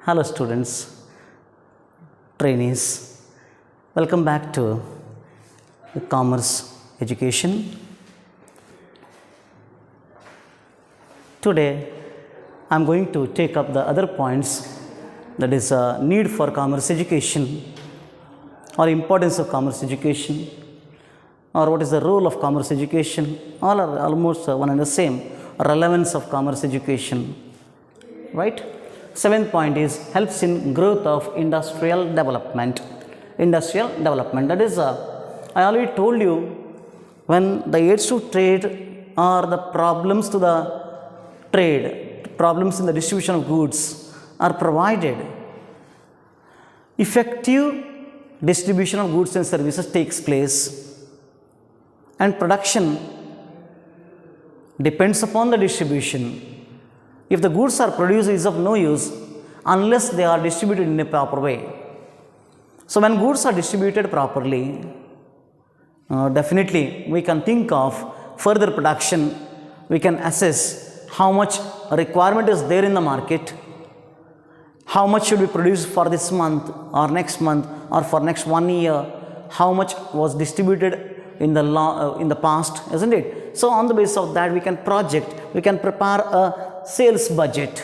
Hello students, trainees, welcome back to commerce education. Today I am going to take up the other points, that is need for commerce education or importance of commerce education, or what is the role of commerce education. All are almost one and the same. Relevance of commerce education, right? Seventh point is helps in growth of industrial development. Industrial development, that is I already told you, when the aids to trade or the problems to the trade, problems in the distribution of goods are provided, effective distribution of goods and services takes place, and production depends upon the distribution. If the goods are produced, it is of no use unless they are distributed in a proper way. So when goods are distributed properly, definitely we can think of further production. We can assess how much requirement is there in the market, how much should be produced for this month or next month or for next 1 year, how much was distributed in the past, isn't it? So on the basis of that, we can project, we can prepare a sales budget.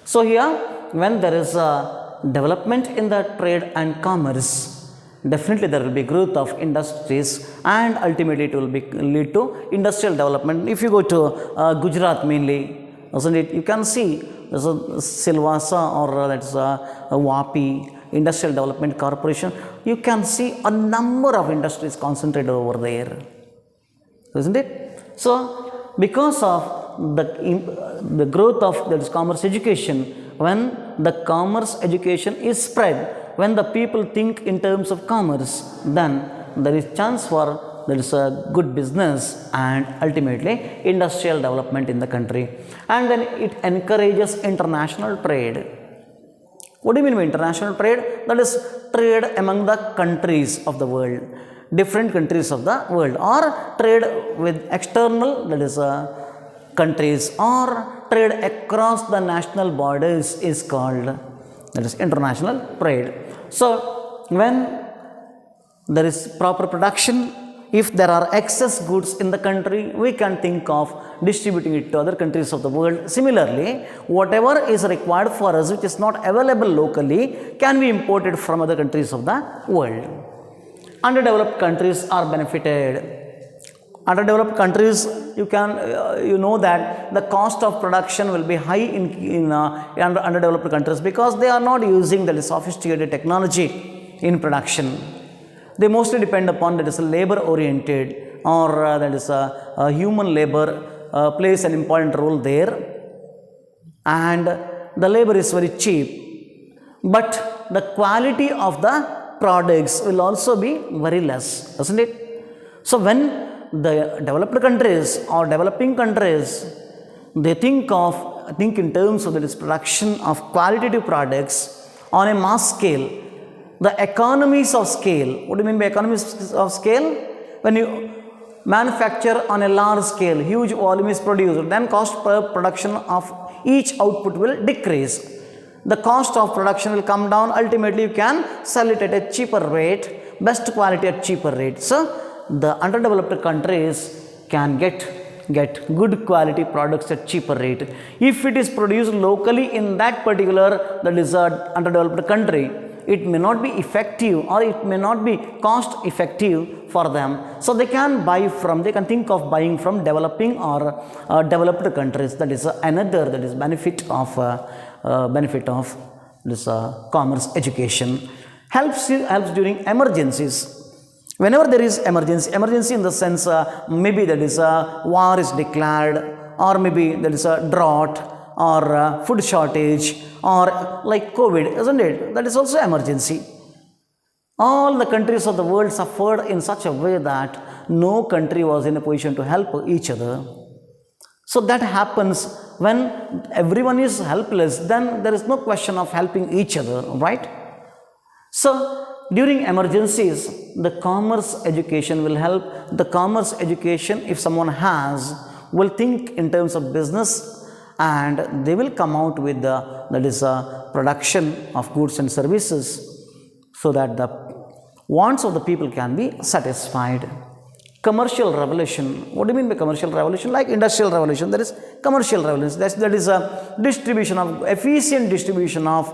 So here, when there is a development in the trade and commerce, definitely there will be growth of industries, and ultimately it will lead to industrial development. If you go to Gujarat mainly, isn't it, you can see there's a Silvassa, or that's a WAPI, Industrial Development Corporation. You can see a number of industries concentrated over there, isn't it? So because of the growth of that is commerce education, when the commerce education is spread, when the people think in terms of commerce, then there is chance for there is a good business and ultimately industrial development in the country. And then it encourages international trade. What do you mean by international trade? That is trade among the countries of the world, different countries of the world, or trade with external, that is countries, or trade across the national borders is called, that is international trade. So when there is proper production, if there are excess goods in the country, we can think of distributing it to other countries of the world. Similarly, whatever is required for us which is not available locally can be imported from other countries of the world. Underdeveloped countries are benefited. Underdeveloped countries, you know that the cost of production will be high in underdeveloped countries, because they are not using the sophisticated technology in production. They mostly depend upon that is a labor oriented, or that is a human labor plays an important role there, and the labor is very cheap, but the quality of the products will also be very less, isn't it? So when the developed countries or developing countries, they think in terms of the production of qualitative products on a mass scale, the economies of scale. What do you mean by economies of scale? When you manufacture on a large scale, huge volume is produced, then cost per production of each output will decrease. The cost of production will come down. Ultimately, you can sell it at a cheaper rate, best quality at cheaper rate. So the underdeveloped countries can get good quality products at cheaper rate. If it is produced locally in that particular, that is underdeveloped country, it may not be effective, or it may not be cost effective for them. So they can think of buying from developing or developed countries. That is another, that is benefit of this commerce education. Helps during emergencies. Whenever there is emergency in the sense maybe that is a war is declared, or maybe there is a drought, or food shortage, or like COVID, isn't it? That is also emergency. All the countries of the world suffered in such a way that no country was in a position to help each other. So that happens when everyone is helpless, then there is no question of helping each other, right? So during emergencies, the commerce education will help. The commerce education, if someone has, will think in terms of business and they will come out with the that is production of goods and services so that the wants of the people can be satisfied. Commercial revolution. What do you mean by commercial revolution? Like industrial revolution, there is commercial revolution. That is a distribution of efficient distribution of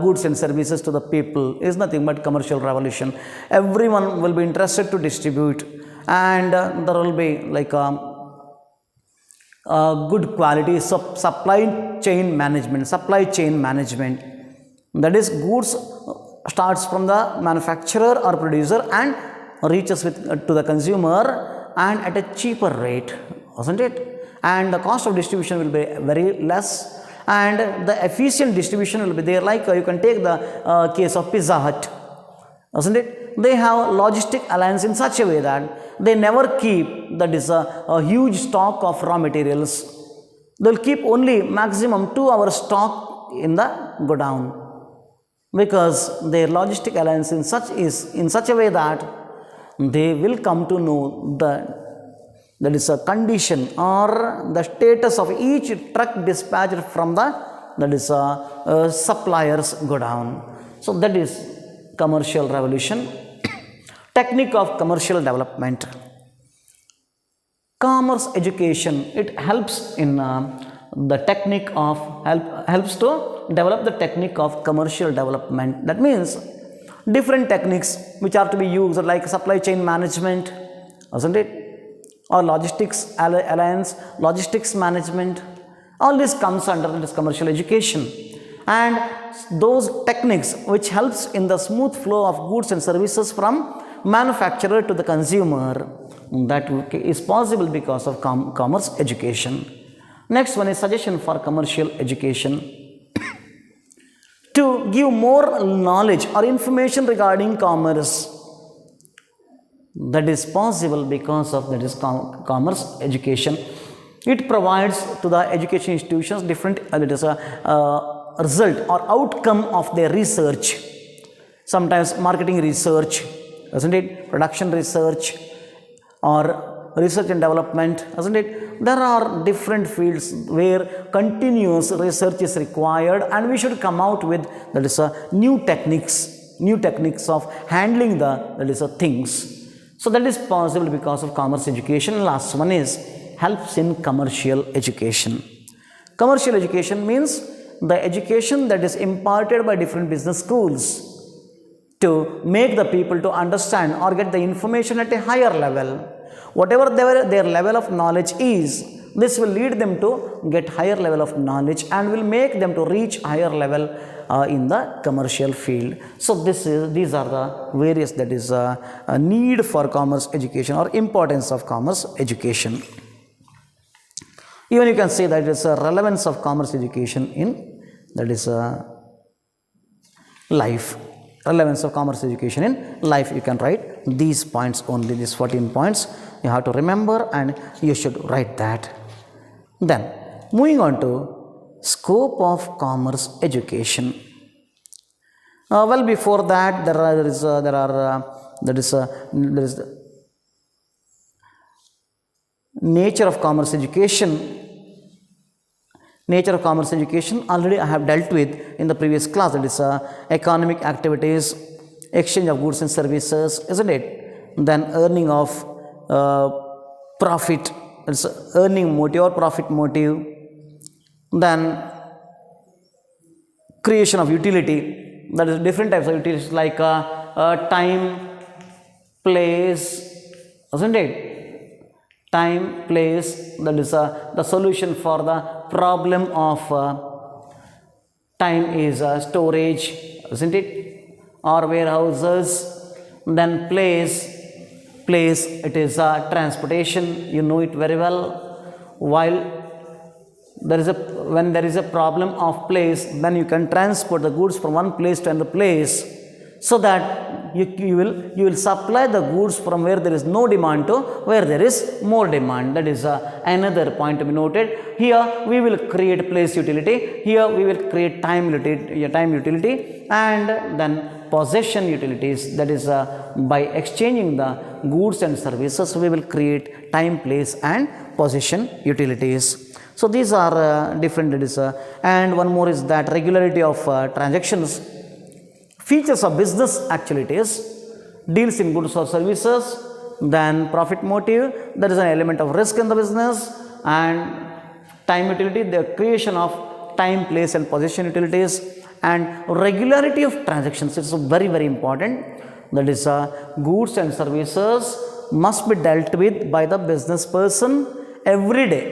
goods and services to the people is nothing but commercial revolution. Everyone will be interested to distribute, and there will be like good quality supply chain management. Supply chain management. That is goods starts from the manufacturer or producer and reaches to the consumer and at a cheaper rate, isn't it? And the cost of distribution will be very less, and the efficient distribution will be there. Like you can take the case of Pizza Hut, isn't it? They have logistic alliance in such a way that they never keep that is a huge stock of raw materials. They'll keep only maximum 2 hours stock in the godown, because their logistic alliance is in such a way that they will come to know that is a condition or the status of each truck dispatched from the that is a suppliers godown. So that is commercial revolution. Technique of commercial development. Commerce education, it helps in the technique of helps to develop the technique of commercial development. That means different techniques which are to be used, like supply chain management, isn't it, or logistics alliance, logistics management, all this comes under this commercial education. And those techniques which helps in the smooth flow of goods and services from manufacturer to the consumer, that is possible because of commerce education. Next one is suggestion for commercial education. To give more knowledge or information regarding commerce, that is possible because of that is commerce education. It provides to the education institutions different that is a result or outcome of their research. Sometimes marketing research, isn't it, production research, or research and development, isn't it? There are different fields where continuous research is required, and we should come out with that is new techniques of handling that is things. So that is possible because of commerce education. Last one is helps in commercial education. Commercial education means the education that is imparted by different business schools to make the people to understand or get the information at a higher level. Whatever their level of knowledge is, this will lead them to get higher level of knowledge and will make them to reach higher level in the commercial field. So these are the various that is a need for commerce education or importance of commerce education. Even you can say that it is a relevance of commerce education in that is life. Relevance of commerce education in life. You can write these points only, these 14 points you have to remember, and you should write that. Then moving on to scope of commerce education. Well, before that there is the nature of commerce education. Nature of commerce education already I have dealt with in the previous class. That is economic activities, exchange of goods and services, isn't it? Then earning of profit, it's earning motive or profit motive. Then creation of utility, that is different types of utilities like time, place, isn't it? Time, place, that is the solution for the problem of time is storage, isn't it, or warehouses. Then place it is transportation, you know it very well. While when there is a problem of place, then you can transport the goods from one place to another place, so that you will supply the goods from where there is no demand to where there is more demand. That is another point to be noted. Here we will create place utility, here we will create time utility, and then possession utilities. That is by exchanging the goods and services we will create time, place and possession utilities. So these are different, and one more is that regularity of transactions. Features of business actually it is deals in goods or services, then profit motive, there is an element of risk in the business, and time utility, the creation of time, place and possession utilities, and regularity of transactions. It's very, very important. That is goods and services must be dealt with by the business person every day.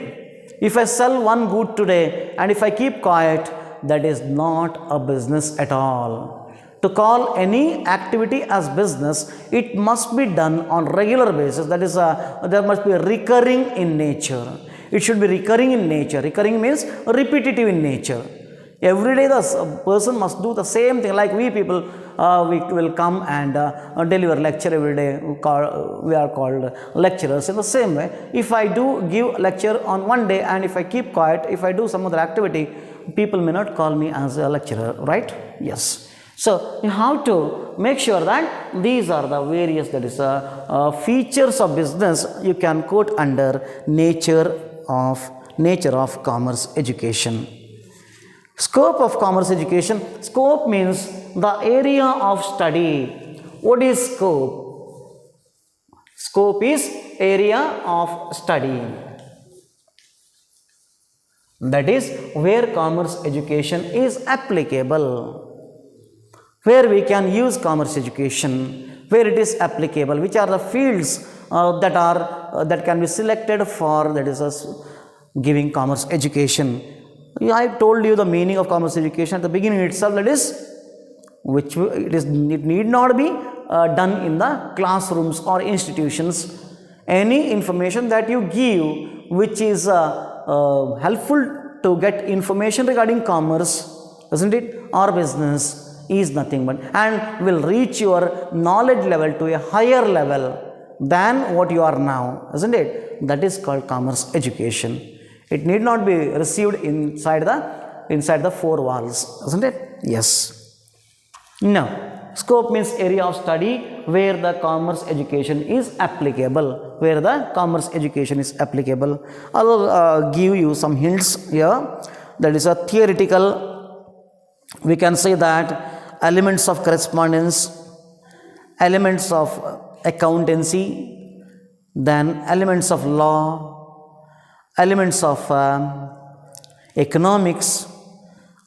If I sell one good today and if I keep quiet, that is not a business at all. To call any activity as business, it must be done on regular basis. That is, there must be recurring in nature. It should be recurring in nature. Recurring means repetitive in nature. Every day the person must do the same thing. Like we people, we will come and deliver lecture every day. We are called lecturers. In the same way, if I do give lecture on one day and if I keep quiet, if I do some other activity, people may not call me as a lecturer, right? Yes. So you have to make sure that these are the various, that is features of business you can quote under nature of commerce education. Scope of commerce education. Scope means the area of study. What is scope? Scope is area of study. That is where commerce education is applicable. Where we can use commerce education, where it is applicable, which are the fields that can be selected for, that is giving commerce education. I told you the meaning of commerce education at the beginning itself, that is, it need not be done in the classrooms or institutions. Any information that you give which is helpful to get information regarding commerce, isn't it, or business, is nothing but, and will reach your knowledge level to a higher level than what you are now, isn't it? That is called commerce education. It need not be received inside the four walls, isn't it? Yes. Now, scope means area of study where the commerce education is applicable. Where the commerce education is applicable. I will give you some hints here. That is a theoretical. We can say that elements of correspondence, elements of accountancy, then elements of law, elements of economics,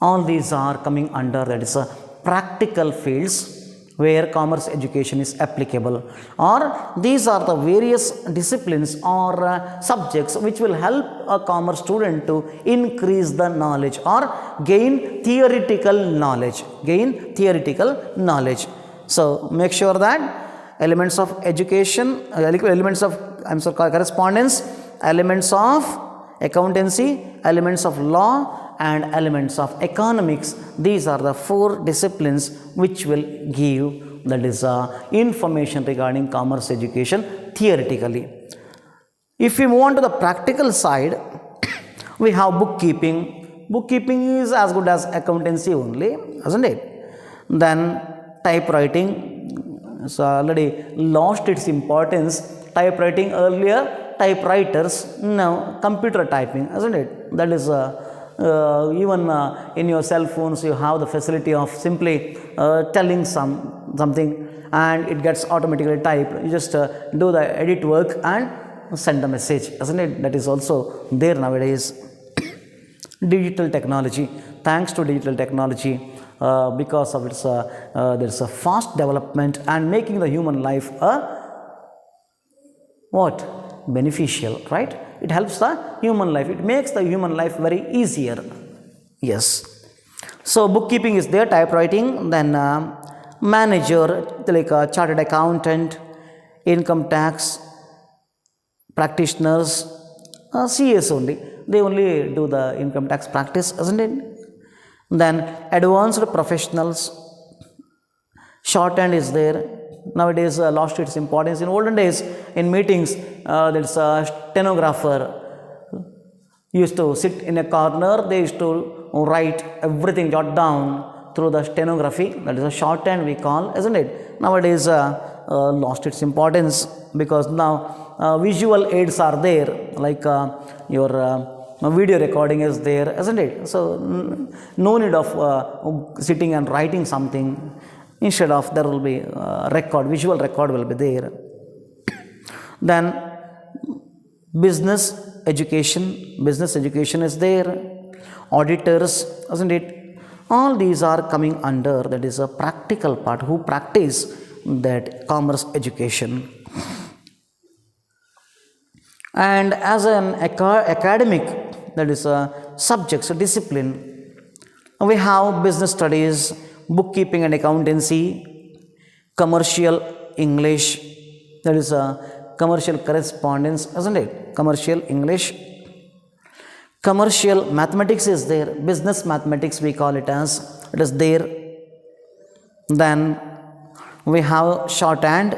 all these are coming under, that is practical fields where commerce education is applicable, or these are the various disciplines or subjects which will help a commerce student to increase the knowledge or gain theoretical knowledge. So make sure that elements of education, elements of correspondence, elements of accountancy, elements of law, and elements of economics. These are the four disciplines which will give, that is information regarding commerce education theoretically. If we move on to the practical side, we have bookkeeping. Bookkeeping is as good as accountancy only, isn't it? Then typewriting, so already lost its importance. Typewriting earlier, typewriters, now computer typing, isn't it? That is even in your cell phones you have the facility of simply telling something and it gets automatically typed. You just do the edit work and send the message, isn't it? That is also there nowadays. Digital technology. Thanks to digital technology, because of its there is a fast development and making the human life beneficial, right? It helps the human life. It makes the human life very easier. Yes. So bookkeeping is there, typewriting, then manager, like a chartered accountant, income tax practitioners, CS only. They only do the income tax practice, isn't it? Then advanced professionals, shorthand is there. Nowadays lost its importance. In olden days, in meetings, there's a stenographer used to sit in a corner. They used to write everything, jot down through the stenography. That is a shorthand we call, isn't it? Nowadays lost its importance because now visual aids are there, like your video recording is there, isn't it? So no need of sitting and writing something. Instead of, there will be record, visual record will be there. Then business education is there. Auditors, isn't it? All these are coming under, that is a practical part, who practice that commerce education. And as an academic, that is a subject, so discipline, we have business studies, bookkeeping and accountancy, commercial English, that is a commercial correspondence, isn't it? Commercial English. Commercial mathematics is there, business mathematics we call it as, it is there. Then we have shorthand.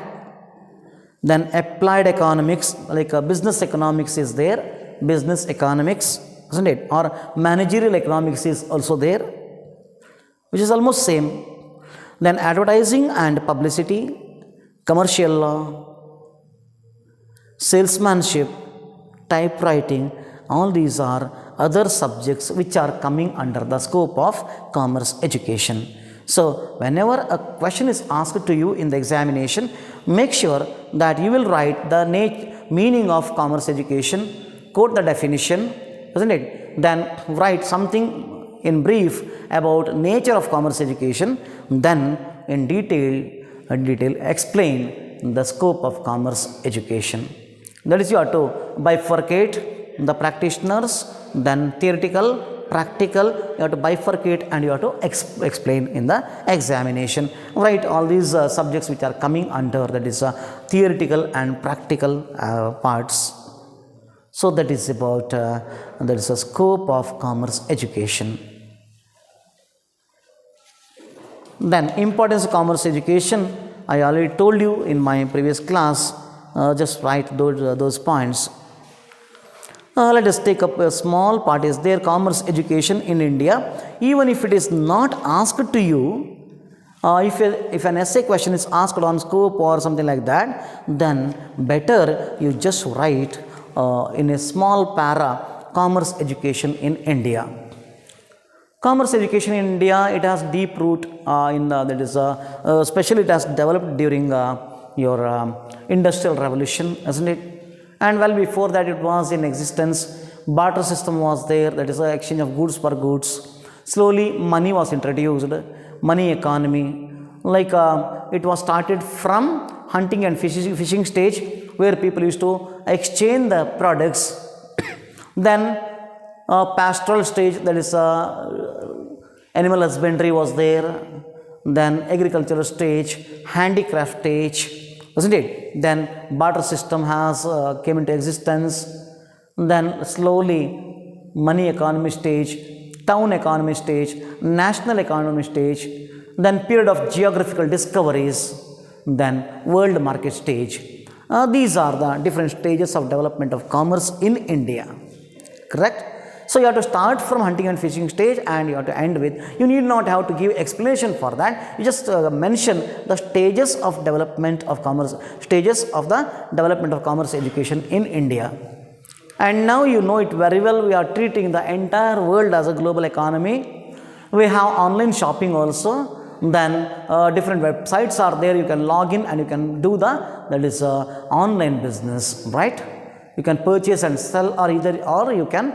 Then applied economics, like business economics is there, business economics, isn't it? Or managerial economics is also there, which is almost same. Then advertising and publicity, commercial law, salesmanship, typewriting, all these are other subjects which are coming under the scope of commerce education. So whenever a question is asked to you in the examination, make sure that you will write the meaning of commerce education, quote the definition, isn't it? Then write something in brief about nature of commerce education, then in detail explain the scope of commerce education. That is, you have to bifurcate the practitioners, then theoretical, practical, you have to bifurcate and you have to explain in the examination. Write all these subjects which are coming under, that is theoretical and practical parts. So that is about, that is a scope of commerce education. Then importance of commerce education, I already told you in my previous class, just write those points. Let us take up a small part is there, commerce education in India. Even if it is not asked to you, if an essay question is asked on scope or something like that, then better you just write in a small para, commerce education in India. Commerce education in India, it has deep root especially it has developed during your industrial revolution, isn't it? And well before that it was in existence. Barter system was there, that is the exchange of goods for goods. Slowly money was introduced, money economy. Like it was started from hunting and fishing stage, where people used to exchange the products. Then pastoral stage, that is animal husbandry was there. Then agricultural stage, handicraft stage, isn't it? Then barter system has came into existence. Then slowly money economy stage, town economy stage, national economy stage, then period of geographical discoveries, then world market stage. These are the different stages of development of commerce in India, correct? So you have to start from hunting and fishing stage and you have to end with, you need not have to give explanation for that, you just mention the stages of development of commerce, stages of the development of commerce education in India. And now you know it very well, we are treating the entire world as a global economy. We have online shopping also. Then different websites are there, you can log in and you can do that is online business, right? You can purchase and sell, or you can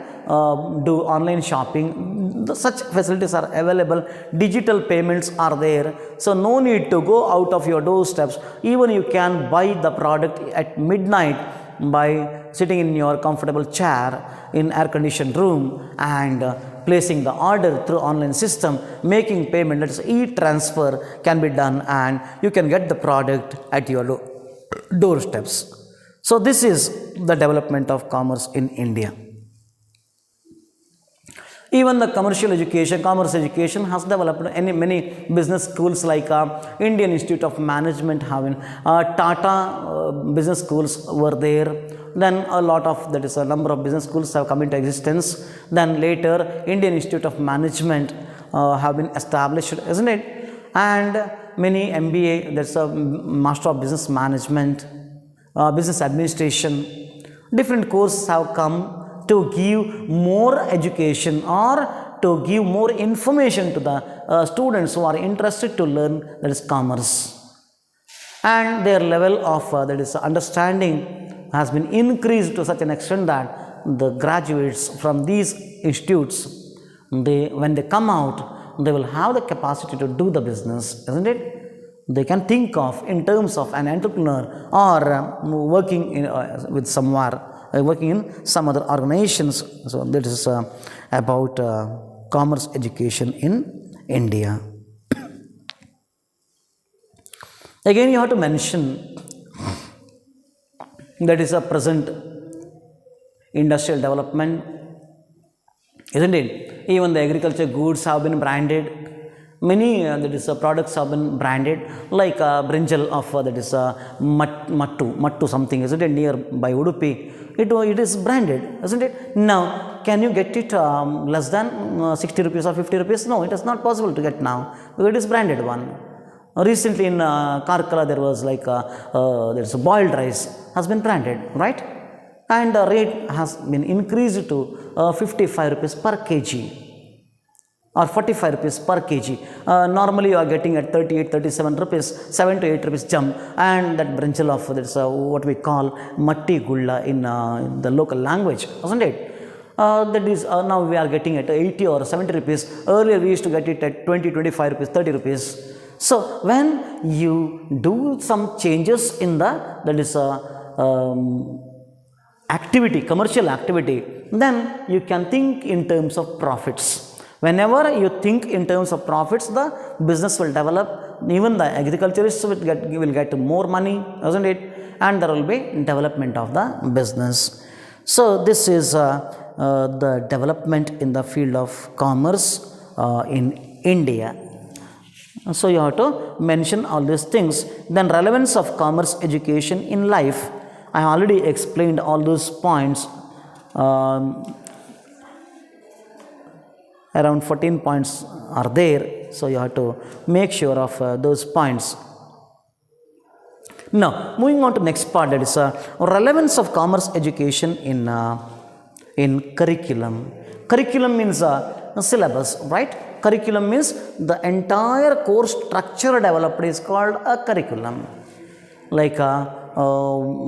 do online shopping. Such facilities are available. Digital payments are there, so no need to go out of your doorsteps. Even you can buy the product at midnight by sitting in your comfortable chair in air conditioned room and placing the order through online system, making payment, that is e-transfer can be done, and you can get the product at your doorsteps. So this is the development of commerce in India. Even the commerce education has developed many business schools like Indian Institute of Management, having Tata business schools were there. Then a lot of, that is a number of business schools have come into existence. Then later Indian Institute of Management have been established, isn't it? And many MBA, that's a Master of Business Management, business administration, different courses have come to give more education or to give more information to the students who are interested to learn, that is commerce. And their level of that is understanding has been increased to such an extent that the graduates from these institutes, when they come out, they will have the capacity to do the business, isn't it? They can think of in terms of an entrepreneur or working in, with somewhere, working in some other organizations. So that is about commerce education in India. Again, you have to mention that is a present industrial development, isn't it? Even the agriculture goods have been branded. Many that is products have been branded, like brinjal of that is mattu something, isn't it? Nearby Udupi, it is branded, isn't it? Now, can you get it less than 60 rupees or 50 rupees? No, it is not possible to get now because it is branded one. Recently in Karkala there was like there's a boiled rice has been branded, right? And the rate has been increased to 55 rupees per kg. Or 45 rupees per kg. Normally you are getting at 38, 37 rupees, 7 to 8 rupees jump, and that brinjal of that's what we call matti gulla in the local language, isn't it? That is now we are getting at 80 or 70 rupees. Earlier we used to get it at 20, 25 rupees, 30 rupees. So when you do some changes in the that is activity, commercial activity, then you can think in terms of profits. Whenever you think in terms of profits, the business will develop. Even the agriculturists will get more money, isn't it? And there will be development of the business. So this is the development in the field of commerce in India. So you have to mention all these things. Then relevance of commerce education in life. I already explained all those points. Around 14 points are there, so you have to make sure of those points. Now, moving on to next part, that is relevance of commerce education in curriculum. Curriculum means syllabus, right? Curriculum means the entire course structure developed is called a curriculum. Like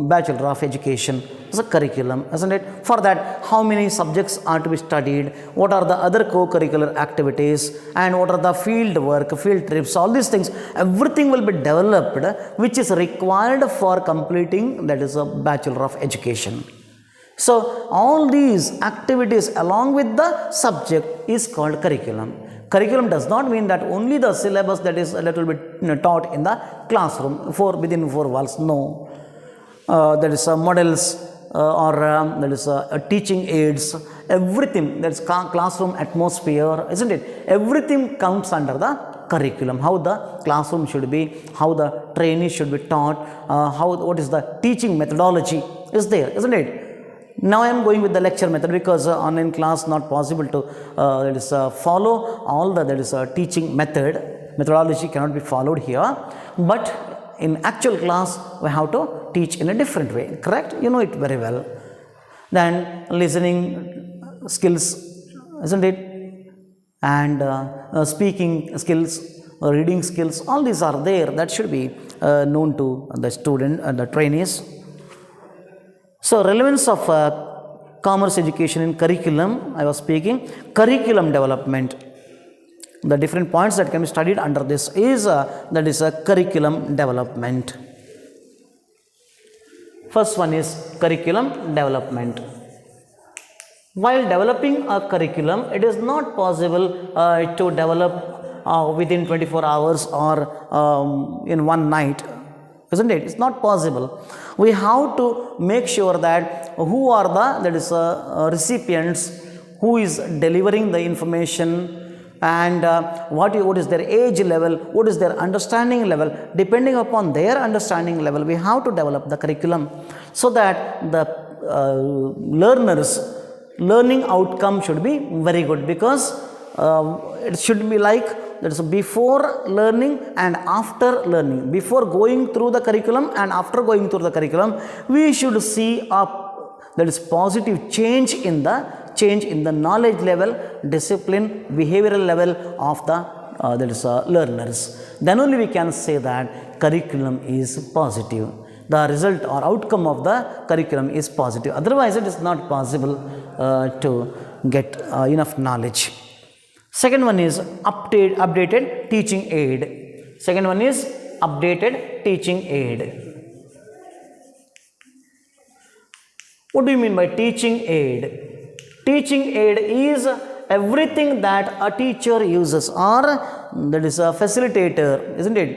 Bachelor of Education is a curriculum, isn't it? For that, how many subjects are to be studied, what are the other co-curricular activities, and what are the field work, field trips, all these things, everything will be developed which is required for completing that is a Bachelor of Education. So all these activities along with the subject is called curriculum. Curriculum does not mean that only the syllabus that will be taught in the classroom within four walls. No, that is models or that is teaching aids. Everything that is classroom atmosphere, isn't it? Everything comes under the curriculum. How the classroom should be, how the trainees should be taught, what is the teaching methodology is there, isn't it? Now I am going with the lecture method because online class not possible to follow all the teaching methodology cannot be followed here, but in actual class we have to teach in a different way, correct? You know it very well. Then listening skills, isn't it? And speaking skills, reading skills, all these are there that should be known to the student and the trainees. So relevance of commerce education in curriculum, I was speaking, curriculum development. The different points that can be studied under this is that is a curriculum development. First one is curriculum development. While developing a curriculum, it is not possible to develop within 24 hours or in one night, isn't it? It's not possible. We have to make sure that who are the recipients, who is delivering the information, and what is their age level, what is their understanding level. Depending upon their understanding level, we have to develop the curriculum so that the learning outcome should be very good, because it should be like that is before learning and after learning. Before going through the curriculum and after going through the curriculum, we should see that is positive change in the knowledge level, discipline, behavioral level of the learners. Then only we can say that curriculum is positive. The result or outcome of the curriculum is positive. Otherwise, it is not possible to get enough knowledge. Second one is updated teaching aid. Second one is updated teaching aid. What do you mean by teaching aid? Teaching aid is everything that a teacher uses, or that is a facilitator, isn't it,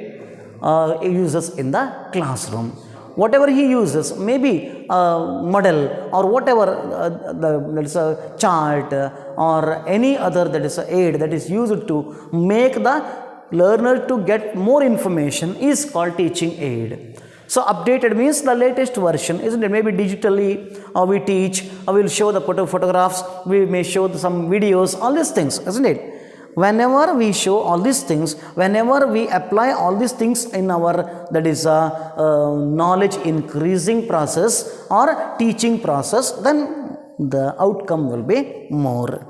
uses in the classroom. Whatever he uses, maybe a model or whatever, that is a chart or any other that is a aid that is used to make the learner to get more information is called teaching aid. So updated means the latest version, isn't it? Maybe digitally we teach, we will show the photographs, we may show some videos, all these things, isn't it? Whenever we show all these things, whenever we apply all these things in our, that is knowledge increasing process or teaching process, then the outcome will be more.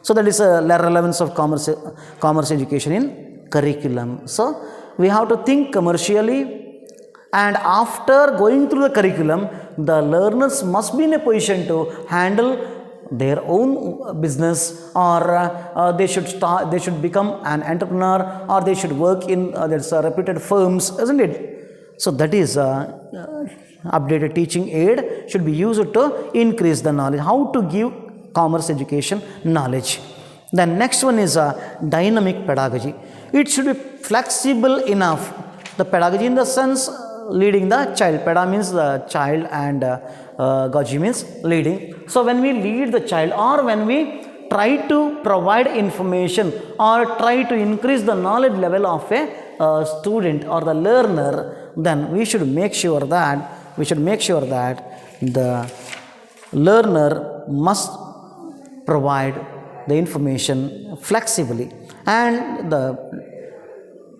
So that is a relevance of commerce education in curriculum. So we have to think commercially, and after going through the curriculum, the learners must be in a position to handle their own business, or they should become an entrepreneur, or they should work in reputed firms, isn't it? So that is updated teaching aid should be used to increase the knowledge, how to give commerce education knowledge. The next one is dynamic pedagogy. It should be flexible enough. The pedagogy in the sense leading the child. Peda means the child, and goji means leading. So when we lead the child, or when we try to provide information or try to increase the knowledge level of a student or the learner, then we should make sure that the learner must provide the information flexibly, and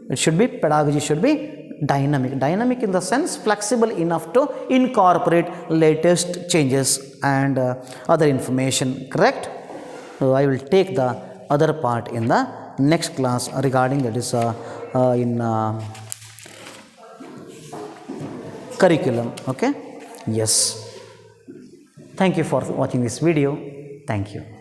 pedagogy should be dynamic in the sense flexible enough to incorporate latest changes and other information, correct? So I will take the other part in the next class regarding that is in curriculum. Okay, yes, thank you for watching this video. Thank you.